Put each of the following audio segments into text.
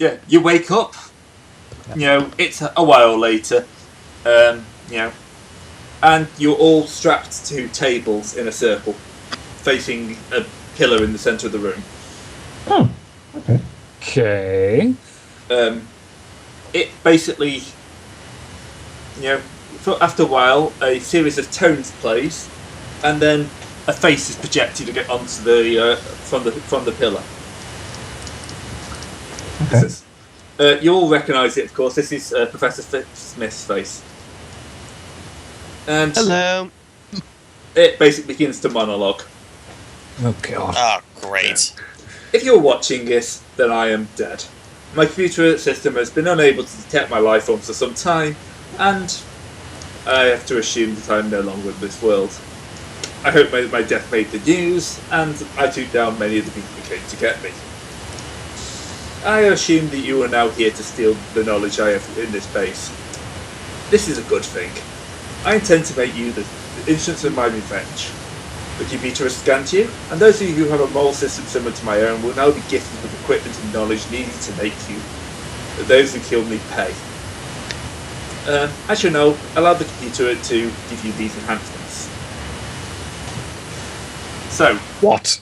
yeah, you wake up. You know, it's a while later. You know, and you're all strapped to tables in a circle, facing a pillar in the centre of the room. Oh, okay. Okay. It basically, you know, after a while, a series of tones plays, and then a face is projected to get onto the from the pillar. Okay. You all recognise it, of course. This is Professor Smith's face, and Hello. it basically begins to monologue. Oh god. Oh, great. If you're watching this, then I am dead. My computer system has been unable to detect my life forms for some time, and I have to assume that I am no longer in this world. I hope my death made the news, and I took down many of the people who came to get me. I assume that you are now here to steal the knowledge I have in this base. This is a good thing. I intend to make you the instance of my revenge. The computer has scanned you, and those of you who have a moral system similar to my own will now be gifted with equipment and knowledge needed to make you. Those who kill me pay. As you know, allow the computer to give you these enhancements. So, What?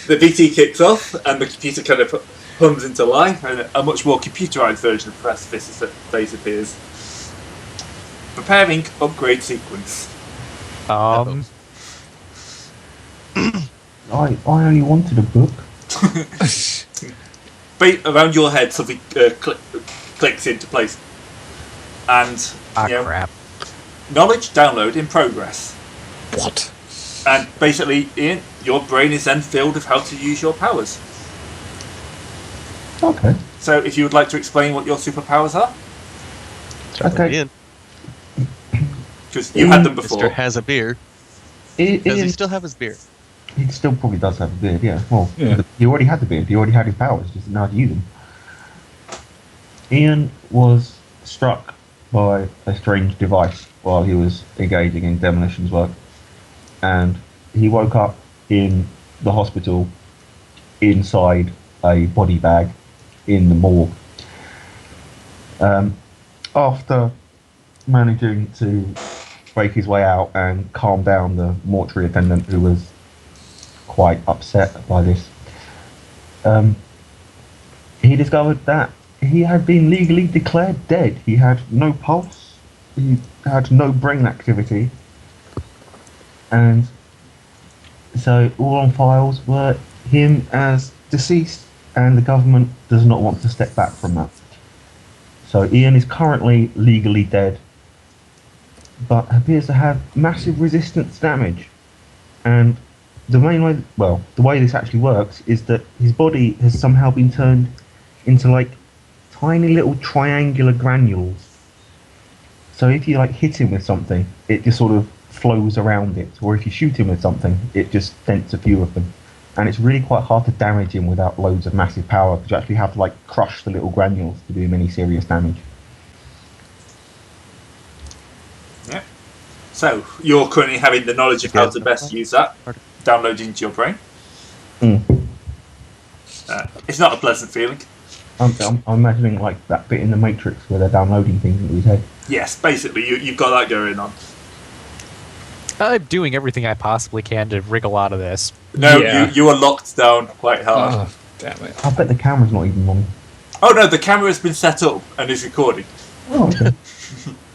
the VT kicks off, and the computer kind of hums into life, and a much more computerized version of Professor Fist's face appears. Preparing upgrade sequence. I only wanted a book. Around your head, something clicks into place, and crap. knowledge download in progress. What? And basically, Ian, your brain is then filled with how to use your powers. Okay. So, if you would like to explain what your superpowers are, Okay. because you had them before. Mr. has a beard. Does he still have his beard? He still probably does have a beard, yeah. Well, Yeah. he already had the beard. He already had his powers, just didn't know how to use them. Ian was struck by a strange device while he was engaging in demolitions work. And he woke up in the hospital inside a body bag in the morgue. After managing to break his way out and calm down the mortuary attendant, who was quite upset by this, he discovered that he had been legally declared dead. He had no pulse, he had no brain activity, and so all on files were him as deceased, and the government does not want to step back from that. So Ian is currently legally dead, but appears to have massive resistance damage. And the main way, well, the way this actually works is that his body has somehow been turned into like tiny little triangular granules. So if you like hit him with something, it just sort of flows around it, or if you shoot him with something, it just dents a few of them. And it's really quite hard to damage him without loads of massive power, because you actually have to like crush the little granules to do him any serious damage. Yeah. So, you're currently having the knowledge of how to best use that, downloaded into your brain. It's not a pleasant feeling. I'm imagining like that bit in the Matrix where they're downloading things into his head. Yes, basically, you've got that going on. I'm doing everything I possibly can to wriggle out of this. No, Yeah. you are locked down quite hard. Oh, damn it. I bet the camera's not even on. Oh no, the camera has been set up and is recording. Oh, okay.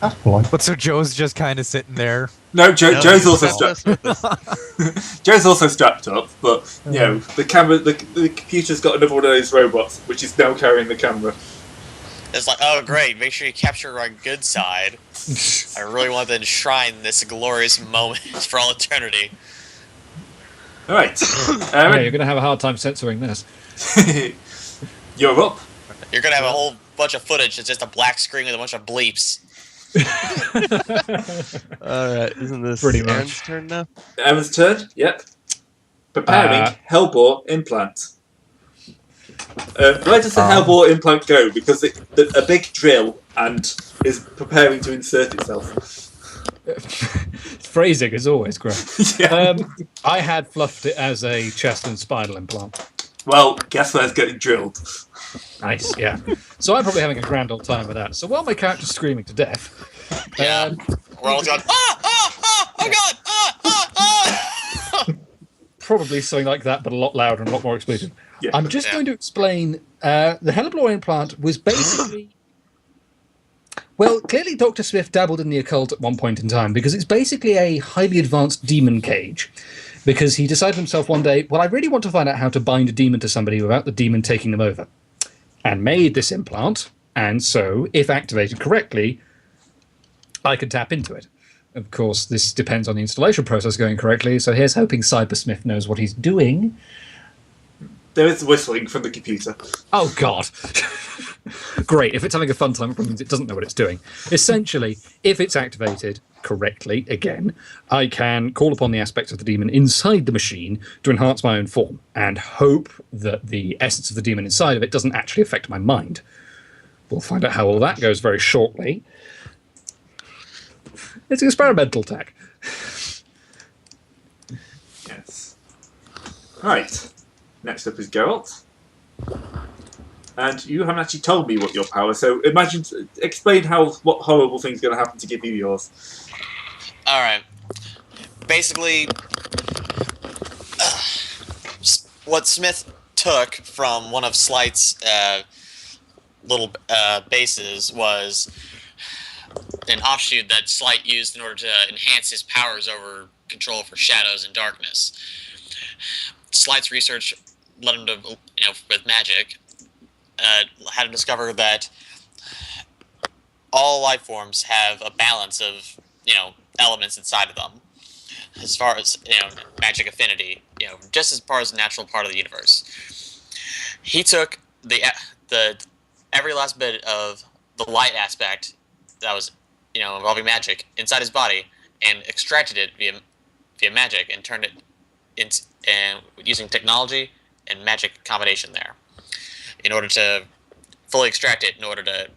That's polite. But so Joe's just kind of sitting there. No, Joe's he's also not strapped. messing with this. Joe's also strapped up, but you know the camera, the computer's got another one of those robots, which is now carrying the camera. It's like, oh great, make sure you capture our good side. I really want to enshrine this glorious moment for all eternity. All right, Yeah, you're going to have a hard time censoring this. you're up. You're gonna have a whole bunch of footage that's just a black screen with a bunch of bleeps. Alright, isn't this Pretty much. Aaron's turn now? Aaron's turn. Yep. Preparing Hellbore implant. Where does the Hellbore implant go? Because a big drill and is preparing to insert itself. Phrasing is always great. Yeah. I had fluffed it as a chest and spinal implant. Well, guess where's getting drilled? Nice, yeah. So I'm probably having a grand old time with that. So while my character's screaming to death, Yeah. We're all going, oh god, probably something like that, but a lot louder and a lot more expletive. Yeah. I'm just going to explain. The Hellebore implant was basically. Well, clearly Dr. Smith dabbled in the occult at one point in time because it's basically a highly advanced demon cage. Because he decided himself one day, well, I really want to find out how to bind a demon to somebody without the demon taking them over. And made this implant, and so, if activated correctly, I could tap into it. Of course, this depends on the installation process going correctly, so here's hoping Cybersmith knows what he's doing. There is whistling from the computer. Oh, God. Great. If it's having a fun time, it means it doesn't know what it's doing. Essentially, if it's activated correctly, again, I can call upon the aspects of the demon inside the machine to enhance my own form and hope that the essence of the demon inside of it doesn't actually affect my mind. We'll find out how all that goes very shortly. It's an experimental tech. Yes. Right. Next up is Geralt. And you haven't actually told me what your power is, so explain what horrible thing's going to happen to give you yours. Alright. Basically, what Smith took from one of Slight's little bases was an offshoot that Slight used in order to enhance his powers over control for shadows and darkness. Slight's research led him to, with magic, had to discover that all life forms have a balance of, elements inside of them. As far as, magic affinity, just as far as the natural part of the universe. He took the every last bit of the light aspect that was, involving magic inside his body and extracted it via magic and turned it into, and using technology and magic combination there in order to fully extract it, in order to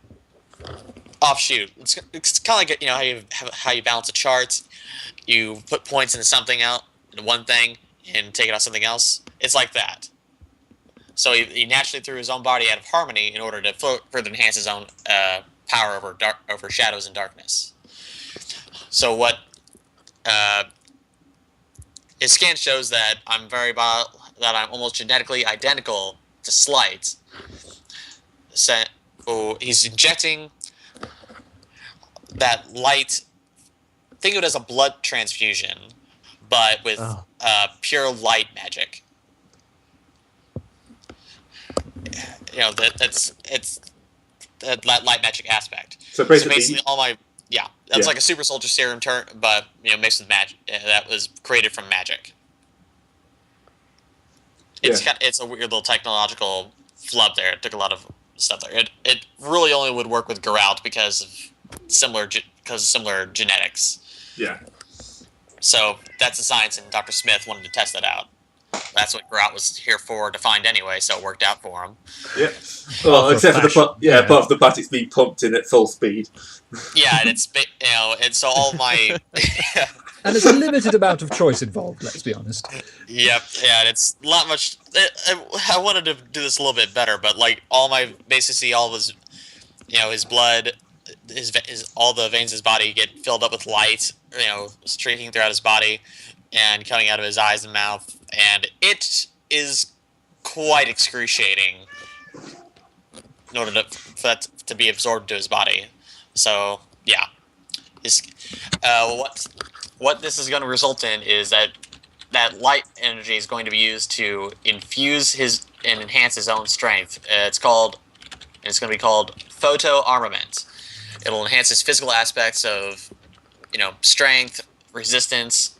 offshoot. It's kind of like how you balance a chart. You put points into something out, into one thing, and take it off something else. It's like that. So he naturally threw his own body out of harmony in order to further enhance his own power over shadows and darkness. So what his scan shows that I'm almost genetically identical to Slight. So he's injecting that light. Think of it as a blood transfusion, but with pure light magic. It's that light magic aspect. So basically all my that's like a super soldier serum but mixed with magic that was created from magic. It's a weird little technological flub there. It took a lot of stuff there. It really only would work with Geralt because of similar genetics. Yeah. So that's the science, and Dr. Smith wanted to test that out. That's what Geralt was here for to find anyway, so it worked out for him. Yeah. Well, except for part of the part it's being pumped in at full speed. Yeah, and it's and so all my and there's a limited amount of choice involved. Let's be honest. Yep. Yeah, and it's not much. I wanted to do this a little bit better, but basically all of his, his blood, his all the veins of his body get filled up with light, streaking throughout his body, and coming out of his eyes and mouth, and it is quite excruciating in order for that to be absorbed into his body. So yeah, what this is going to result in is that light energy is going to be used to infuse and enhance his own strength. It's going to be called photo armament. It'll enhance his physical aspects of, strength, resistance,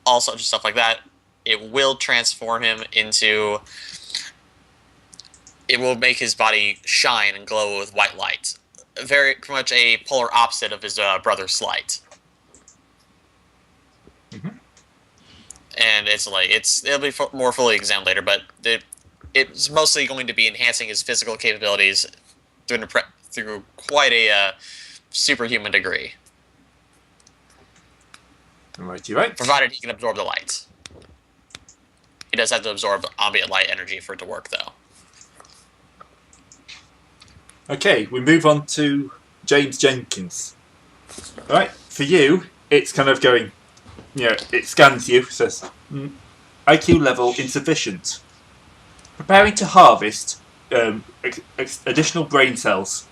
all sorts of stuff like that. It will transform him into. It will make his body shine and glow with white light. Very much a polar opposite of his brother Slight. Mm-hmm. And it'll be more fully examined later, but it's mostly going to be enhancing his physical capabilities through quite a superhuman degree. Right. Provided he can absorb the light. He does have to absorb ambient light energy for it to work, though. Okay, we move on to James Jenkins. Right, for you, it's kind of going, it scans you, says, IQ level insufficient. Preparing to harvest additional brain cells.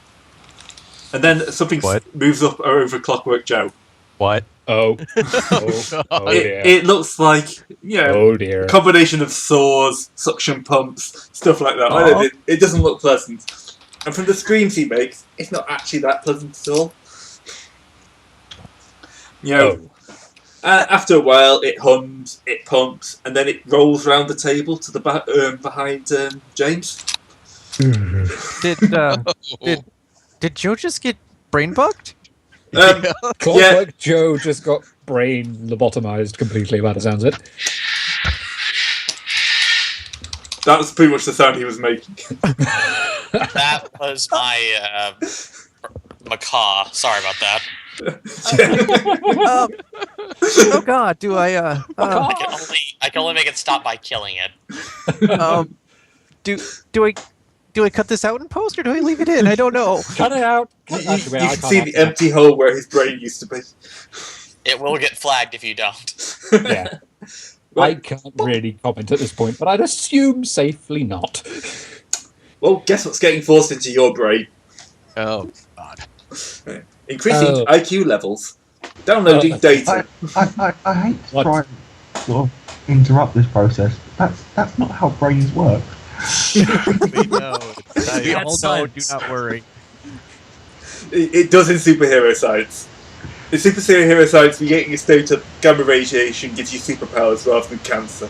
And then something moves up over Clockwork Joe. What? Oh. Dear. It looks like, Oh dear. a combination of saws, suction pumps, stuff like that. I don't, it doesn't look pleasant. And from the screams he makes, it's not actually that pleasant at all. After a while, it hums, it pumps, and then it rolls around the table to the behind James. Did Joe just get brain bugged? Clockwork Joe just got brain lobotomized completely, by the sounds of it. That was pretty much the sound he was making. That was my macaw. Sorry about that. Oh God, do I? I can only make it stop by killing it. Do I cut this out in post or do I leave it in? I don't know. Cut it out. You can see the empty hole where his brain used to be. It will get flagged if you don't. Yeah. I can't really comment at this point, but I'd assume safely not. Well, guess what's getting forced into your brain? Oh God. Increasing IQ levels. Downloading data. I hate to try and sort of interrupt this process. That's not how brains work. We know. We all know. Do not worry. It does in superhero science. In superhero science, we getting a state of gamma radiation gives you superpowers rather than cancer.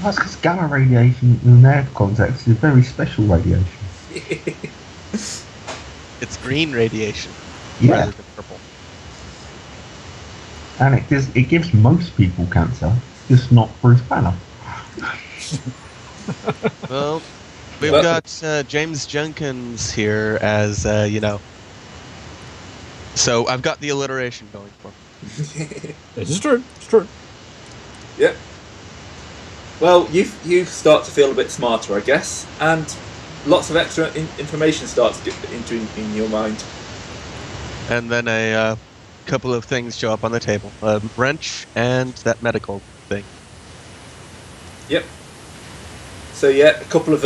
That's because gamma radiation, in their context, is very special radiation. It's green radiation Yeah, rather than purple. and it gives most people cancer, just not Bruce Banner. Well, we've got James Jenkins here as, So I've got the alliteration going for me. This is true. It's true. Yep. Well, you start to feel a bit smarter, I guess, and lots of extra information starts to get into in your mind. And then a couple of things show up on the table. A wrench and that medical thing. Yep. So a couple of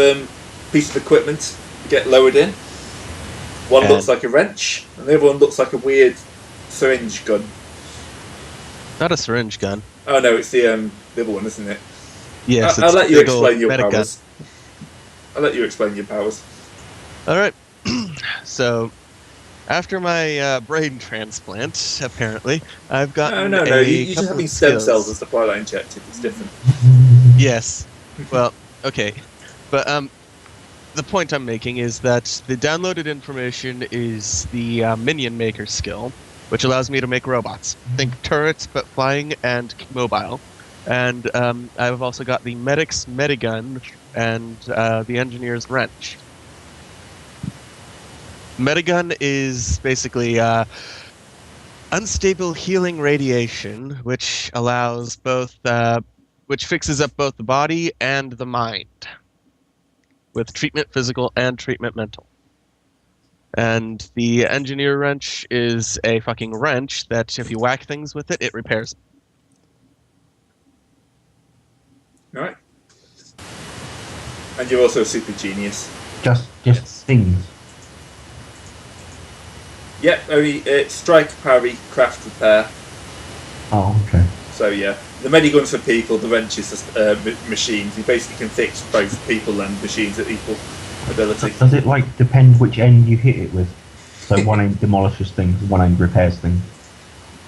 pieces of equipment get lowered in. One looks like a wrench, and the other one looks like a weird syringe gun. Not a syringe gun. Oh no, it's the other one, isn't it? Yes, I'll let you explain your medic powers. I'll let you explain your powers. All right. So, after my brain transplant, apparently, I've got No. You're just having stem cells and stuff like that injected. It's different. Yes. Well, okay. But the point I'm making is that the downloaded information is the minion maker skill, which allows me to make robots. Think turrets, but flying and mobile. And I've also got the medic's medigun and the engineer's wrench. Medigun is basically unstable healing radiation, which allows both, which fixes up both the body and the mind, with treatment physical and treatment mental. And the engineer wrench is a fucking wrench that if you whack things with it, it repairs them. Alright. And you're also a super genius. Just things. Yep, only strike, parry, craft, repair. Oh, okay. So the medigun's for people, the wrench is machines. You basically can fix both people and machines at equal ability. Does it depend which end you hit it with? So one end demolishes things, one end repairs things.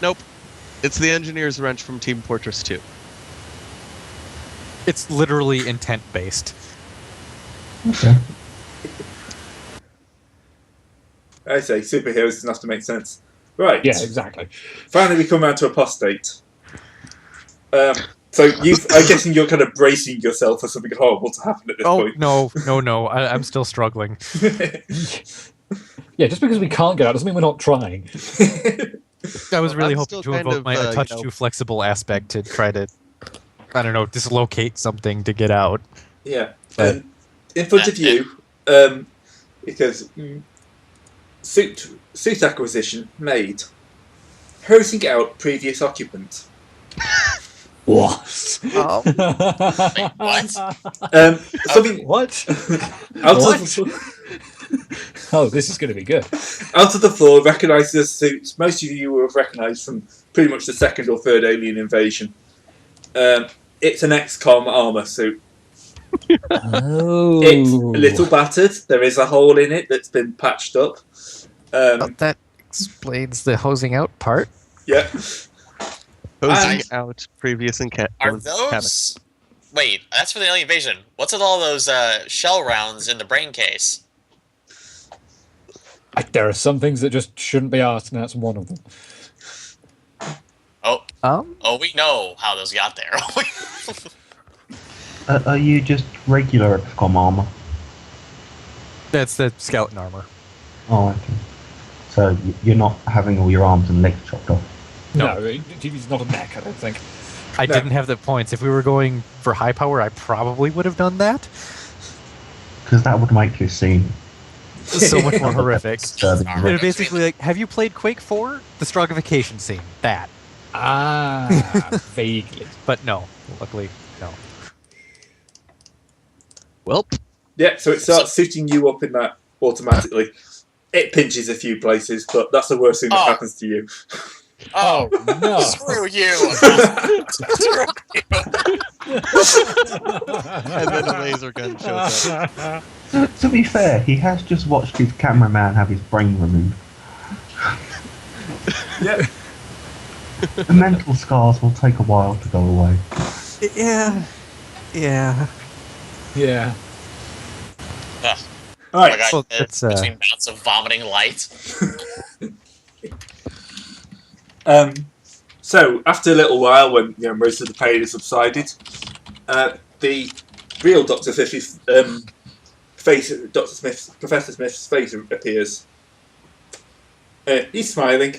Nope. It's the engineer's wrench from Team Fortress 2. It's literally intent-based. Okay. I say, superheroes doesn't have to make sense. Right. Yeah, exactly. Finally, we come around to apostate. So I'm guessing you're kind of bracing yourself for something horrible to happen at this point. No. I'm still struggling. Yeah, just because we can't get out doesn't mean we're not trying. I was really I'm hoping still to kind invoke of, my touch too flexible aspect to try to I don't know, dislocate something to get out. Yeah. But- In front of you, because suit acquisition made. Hosing out previous occupant. What? what? Something What? out What? of the, Oh, this is going to be good. out of the floor, recognises suits. Most of you will have recognised from pretty much the second or third alien invasion. It's an XCOM armour suit. Oh. It's a little battered. There is a hole in it that's been patched up. That explains the hosing out part. Yeah. Hosing out previous Are those? Wait, that's for the alien invasion. What's with all those shell rounds in the brain case? There are some things that just shouldn't be asked, and that's one of them. Oh, we know how those got there. Are you just regular XCOM armor? That's the skeleton armor. Oh, okay. So you're not having all your arms and legs chopped off? No, he's not a mech, I don't think. I No. didn't have the points. If we were going for high power, I probably would have done that. Because that would make this scene So much more horrific. disturbing. Armor. It basically, like, have you played Quake 4? The Stroggification scene. That. Vaguely. But no. Luckily, no. Welp. Yeah, so it starts suiting you up in that automatically. It pinches a few places, but that's the worst thing that Oh. happens to you. Oh, no. Screw you! Screw you! And then a laser gun shows up. To be fair, he has just watched his cameraman have his brain removed. Yeah. The mental scars will take a while to go away. Yeah. Yeah. Yeah. Ugh. All Oh my right. God, Well, it's, between bouts of vomiting light. So after a little while, when most of the pain has subsided, the real Dr. Smith's Professor Smith's face appears. He's smiling.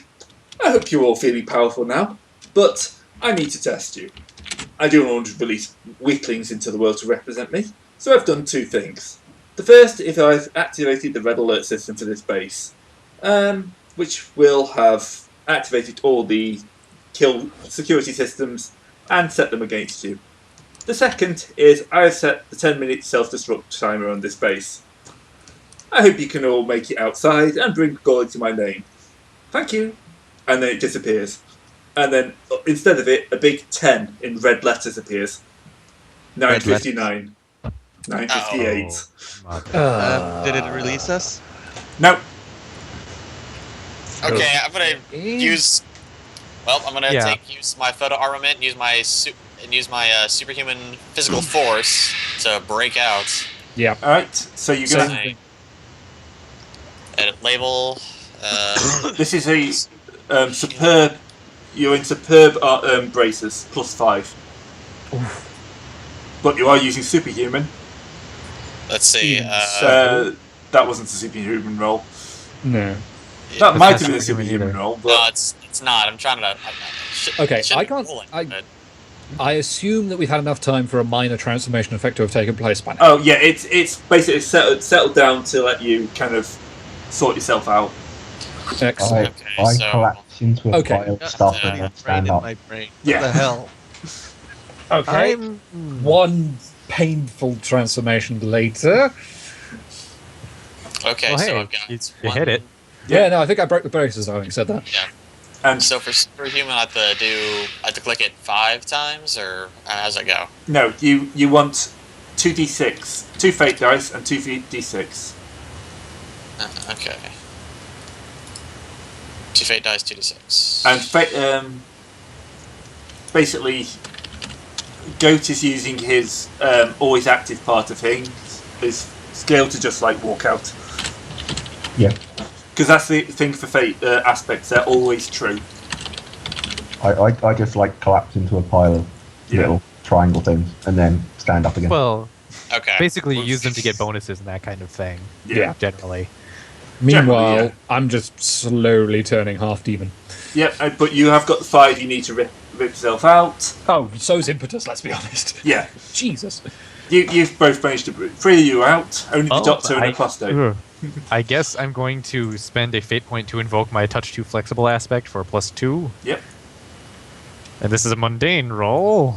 I hope you're all feeling powerful now, but I need to test you. I do not want to release weaklings into the world to represent me, so I've done two things. The first is I've activated the red alert system for this base, which will have activated all the kill security systems and set them against you. The second is I've set the 10-minute self-destruct timer on this base. I hope you can all make it outside and bring glory to my name. Thank you. And then it disappears. And then instead of it, a big 10 in red letters appears. 9:59. 9:58. Did it release us? No. Okay, I'm gonna use. Well, I'm gonna Yeah. use my photo armament, and use my superhuman physical force to break out. Yeah. Alright, so you're going to... My edit label. This is a superb... You're in superb braces, +5. But you are using superhuman. Let's see. That wasn't a superhuman roll. No. That It's might not have been a superhuman superhuman either. roll, no, but... it's not. I'm trying to. Okay, shouldn't I be can't- rolling, I- but- I assume that we've had enough time for a minor transformation effect to have taken place by now. Oh yeah, it's basically settled down to let you kind of sort yourself out. Excellent. I Okay, so- collapse into a Okay. pile of stuff Yeah. and then Brain stand in up. my brain. Yeah. What the hell? Okay. I'm. One painful transformation later. Okay, Well, so hey, I've got you one- hit it. Yeah, no, I think I broke the braces having said that. Yeah. And So for superhuman, I have to click it 5 times, or how's that go? no, you want 2d6, 2 fate dice, and 2 d6. Okay. 2 fate dice, 2d6. And basically, Goat is using his always active part of his skill to just like walk out. Yeah. Because that's the thing for fate aspects; they're always true. I just like collapse into a pile of Yeah. little triangle things and then stand up again. Well, Okay. basically, you use them to get bonuses and that kind of thing. Yeah. Generally. Meanwhile, Generally, yeah. I'm just slowly turning half demon. Yeah, but you have got the 5 you need to rip yourself out. Oh, so's Impetus, let's be honest. Yeah. Jesus. You've both managed to... 3 of you are out. Only the Doctor and Apostate. I guess I'm going to spend a fate point to invoke my touch 2 flexible aspect for +2. Yep. And this is a mundane roll.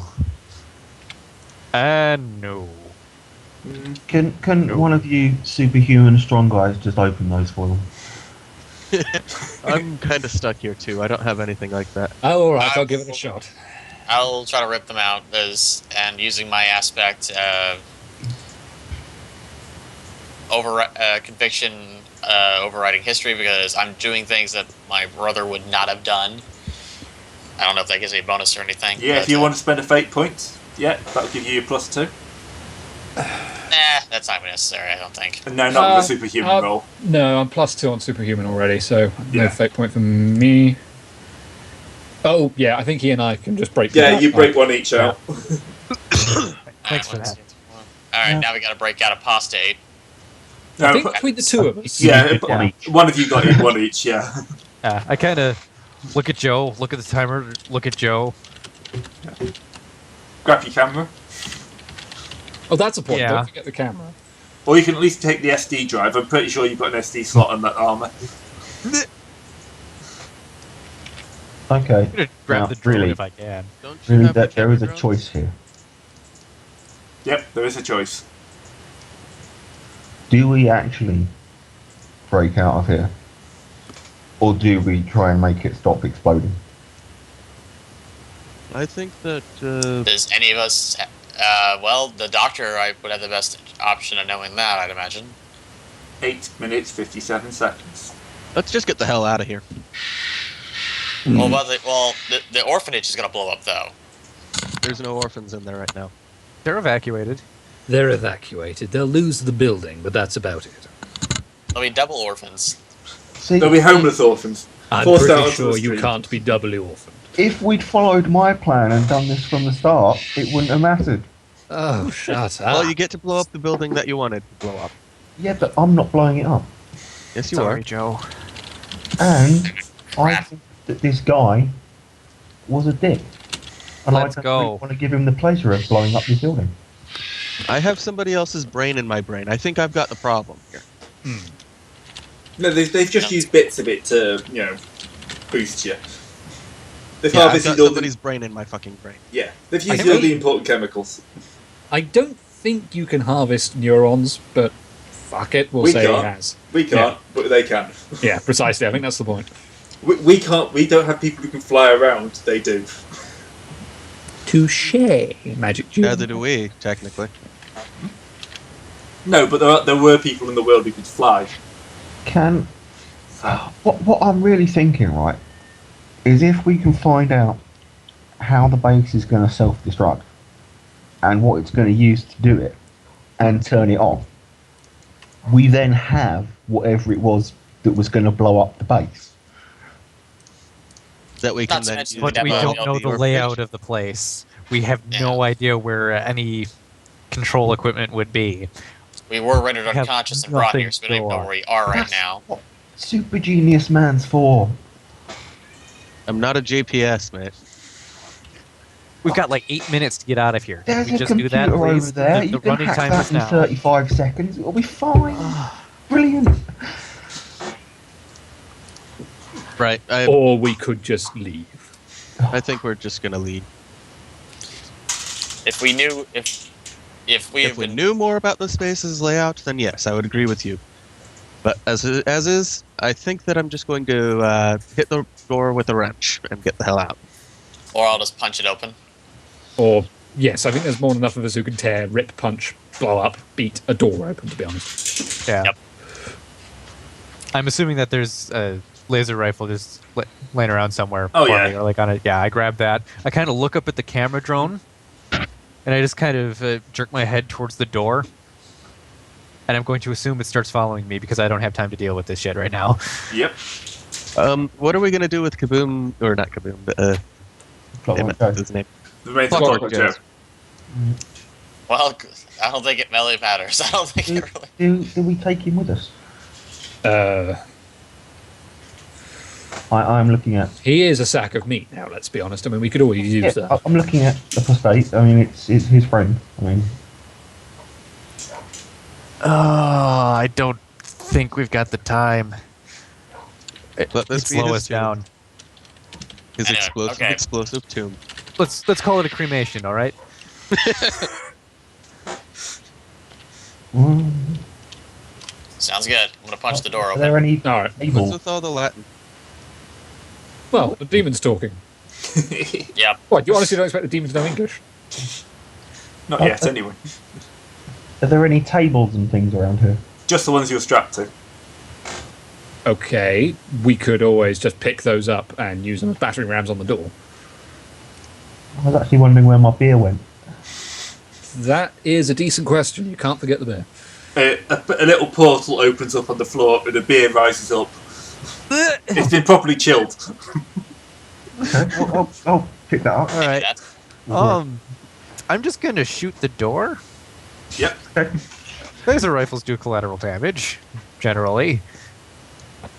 And no. Can one of you superhuman strong guys just open those for them? I'm kind of stuck here too. I don't have anything like that. Oh, all right, I'll give it a shot. I'll try to rip them out and using my aspect conviction overriding history because I'm doing things that my brother would not have done. I don't know if that gives me a bonus or anything. Yeah, but, if you want to spend a fate point, yeah, that'll give you a +2. That's not necessary, I don't think. No, not with the superhuman roll. No, I'm +2 on Superhuman already, so no Yeah. fate point for me. Oh, yeah, I think he and I can just break Yeah, them you out. break one each out. Thanks for that. Alright, now we gotta break out Apostate. I No, think between the two of us. yeah, One each. one of you got one each, yeah. I kind of look at Joe, look at the timer, look at Joe. Grab your camera. Oh, that's a point. Yeah. Don't forget the camera. Or you can at least take the SD drive. I'm pretty sure you've got an SD slot on that armour. Okay. I'm gonna grab Now, the drone really, if I can. Don't you really, have the there is a camera choice here. Yep, there is a choice. Do we actually break out of here? Or do we try and make it stop exploding? I think that Does any of us... well, the Doctor would have the best option of knowing that, I'd imagine. 8 minutes, 57 seconds. let's just get the hell out of here. Well, the orphanage is going to blow up, though. There's no orphans in there right now. They're evacuated. They're evacuated. They'll lose the building, but that's about it. There'll be double orphans. See, There'll be homeless orphans. I'm Forced out pretty onto sure the you street. can't be doubly orphaned. if we'd followed my plan and done this from the start, it wouldn't have mattered. Oh, shut up. Well, you get to blow up the building that you wanted to blow up. Yeah, but I'm not blowing it up. Yes, you Sorry, are. Joe. And I think that this guy was a dick. And Let's I don't go. really want to give him the pleasure of blowing up this building. I have somebody else's brain in my brain. I think I've got the problem here. No, they've just used bits of it to, boost you. They've Yeah, I've harvested got all somebody's brain in my fucking brain. Yeah, they've used think- all the important chemicals. I don't think you can harvest neurons, but fuck it, we'll We say can't. he has. We can't, but they can. Yeah, precisely. I think that's the point. We can't. We don't have people who can fly around. They do. Touche, Magic Jewel. Neither do we, technically. No, but there were people in the world who could fly. Can what I'm really thinking, right, is if we can find out how the base is going to self-destruct and what it's going to use to do it and turn it off, we then have whatever it was that was going to blow up the base. That we can Not to then mention use But that we will don't help know the the layout of the place. We have no idea where any control equipment would be. We were rendered I have unconscious and brought nothing here, so we don't even know to where we are right That's now. what Super Genius Man's for. I'm not a GPS, mate. We've got like 8 minutes to get out of here. Can There's we a just do computer that, please? over there. The You can running hack time that is in now. 35 seconds. It'll be fine. Brilliant. Right. Or we could just leave. I think we're just gonna lead. If we knew, if we If had we been, knew more about the space's layout, then yes, I would agree with you. But as is, I think that I'm just going to hit the door with a wrench and get the hell out. or I'll just punch it open. Or, yes, I think there's more than enough of us who can tear, rip, punch, blow up, beat a door open, to be honest. Yeah. Yep. I'm assuming that there's a laser rifle just laying around somewhere. Oh, for yeah. me, or like on it. Yeah, I grab that. I kind of look up at the camera drone, and I just kind of jerk my head towards the door. And I'm going to assume it starts following me because I don't have time to deal with this shit right now. Yep. What are we gonna do with Kaboom, or not Kaboom, but damn it, Okay. what's his name? The main Clockwork Clockwork Joe. Joe. Well, I don't think it really matters. I don't think Do, it really. do we take him with us? I'm looking at. He is a sack of meat now, let's be honest. I mean, we could always use Yeah, that. I'm looking at the prostate. I mean, it's his friend. I mean, I don't think we've got the time. Let this It'd be slow his us tomb. down. His Anyway, okay. explosive tomb. Let's call it a cremation, all right? mm, Sounds good. I'm gonna punch the door are open. there any All right. What's tables? with all the Latin? Well, the demon's talking. Yep. What, you honestly don't expect the demon to know English? Not yet, anyway. Are there any tables and things around here? Just the ones you're strapped to. Okay, we could always just pick those up and use them as battering rams on the door. I was actually wondering where my beer went. That is a decent question. You can't forget the bear. A little portal opens up on the floor and a beer rises up. It's been properly chilled. Okay, I'll pick that up. All right. That's- I'm just gonna shoot the door. Yep. Okay. Laser rifles do collateral damage, generally.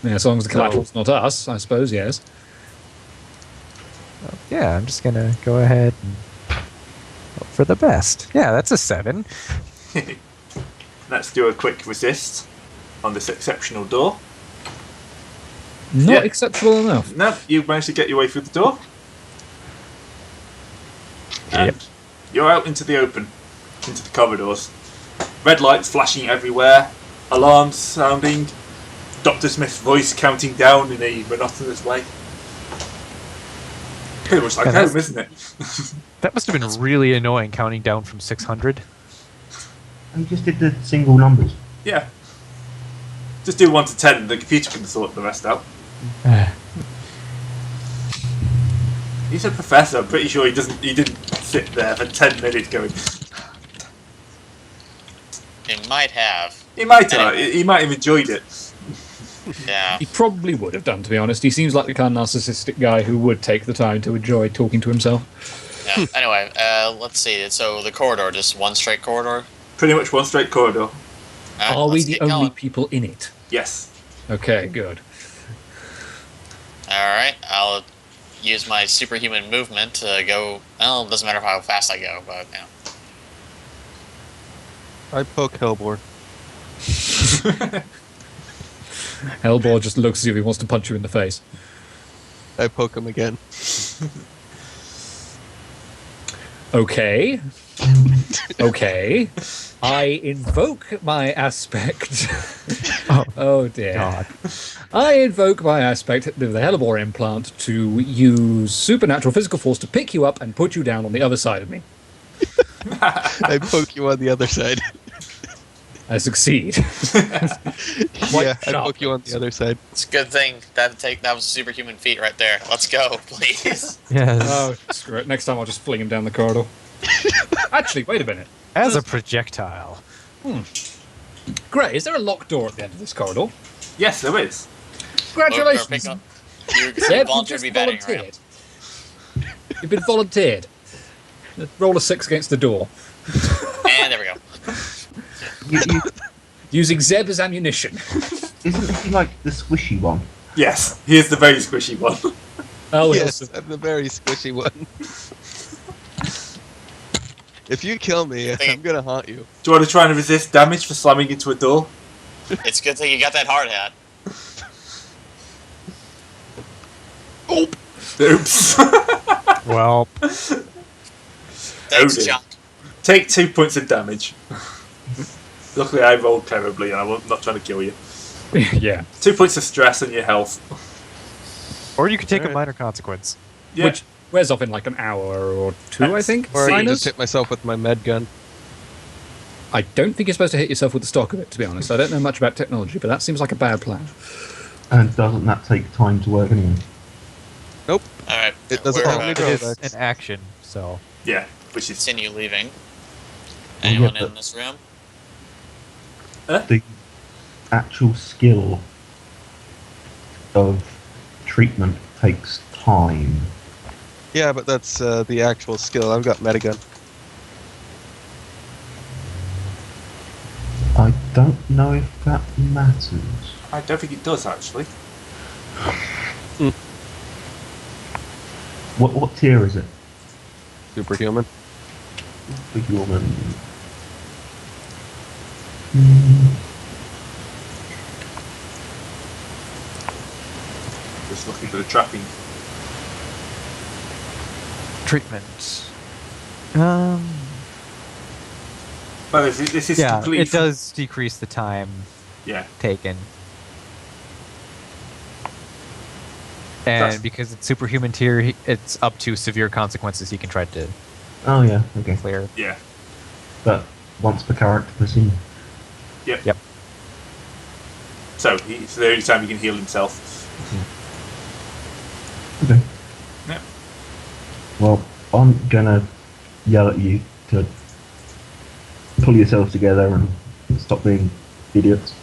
Yeah, as long as the collateral's not us, I suppose, yes. Yeah, I'm just gonna go ahead and hope for the best. Yeah, that's a 7. Let's do a quick resist on this exceptional door. Not Yeah. exceptional enough. No, you managed to get your way through the door. And you're out into the open, into the corridors. Red lights flashing everywhere, alarms sounding, Dr. Smith's voice counting down in a monotonous way. Pretty much like Yeah, home, isn't it? That must have been really annoying counting down from 600. I just did the single numbers. Yeah. Just do 1 to 10, the computer can sort the rest out. He's a professor, I'm pretty sure he didn't sit there for 10 minutes going. It might have. He might have enjoyed it. Yeah. He probably would have done, to be honest. He seems like the kind of narcissistic guy who would take the time to enjoy talking to himself. Yeah. Anyway, let's see. So the corridor, just one straight corridor. Pretty much one straight corridor. Alright, Are we let's the get only going. people in it? Yes. Okay, good. Alright, I'll use my superhuman movement to go. Well, it doesn't matter how fast I go, but yeah. I poke Hellbore. Hellbore just looks as if he wants to punch you in the face. I poke him again. Okay. Okay. I invoke my aspect. Oh dear. God. I invoke my aspect of the Hellebore implant to use supernatural physical force to pick you up and put you down on the other side of me. I poke you on the other side. I succeed. Yeah, I poke you on the other side. It's a good thing that was a superhuman feat right there. Let's go, please. Yes. Oh, screw it. Next time I'll just fling him down the corridor. Actually, wait a minute. As a projectile. Gray, is there a locked door at the end of this corridor? Yes, there is. Congratulations. You Seb, you volunteered to just be batting around. volunteered. You've been volunteered. Roll a 6 against the door. And there we go. You, Using Zeb as ammunition. isn't he like the squishy one? Yes, here's the very squishy one. Oh, Yes, yes. I'm the very squishy one. If you kill me, I'm gonna haunt you. Do you want to try and resist damage for slamming into a door? It's a good thing you got that hard hat. Oops. Well, Thanks, dear. John. Take 2 points of damage. Luckily, I rolled terribly, and I'm not trying to kill you. Yeah. 2 points of stress on your health. or you could take a Alright. minor consequence. Yeah. Which wears off in like an hour or 2, I think. Or I can Minus? just hit myself with my med gun. I don't think you're supposed to hit yourself with the stock of it, to be honest. I don't know much about technology, but that seems like a bad plan. And doesn't that take time to work anyway? Alright. It doesn't we're, have any It is drawbacks. an action, so. Yeah, which is continue leaving. yeah, Anyone but- in this room? The actual skill of treatment takes time. Yeah, but that's the actual skill. I've got medigun. I don't know if that matters. I don't think it does actually. What tier is it? Superhuman. Superhuman. Just looking for the trapping. Treatment. Well, this is Yeah, complete. it does decrease the time Yeah. taken. And That's- because it's superhuman tier, it's up to severe consequences he can try to Oh yeah, okay. clear. Yeah. But once per character per scene. Yep. So it's the only time he can heal himself. Okay. Yeah. Well, I'm gonna yell at you to pull yourselves together and stop being idiots.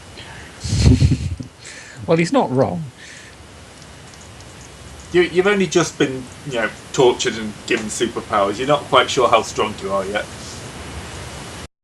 Well, he's not wrong. You've only just been, tortured and given superpowers. You're not quite sure how strong you are yet.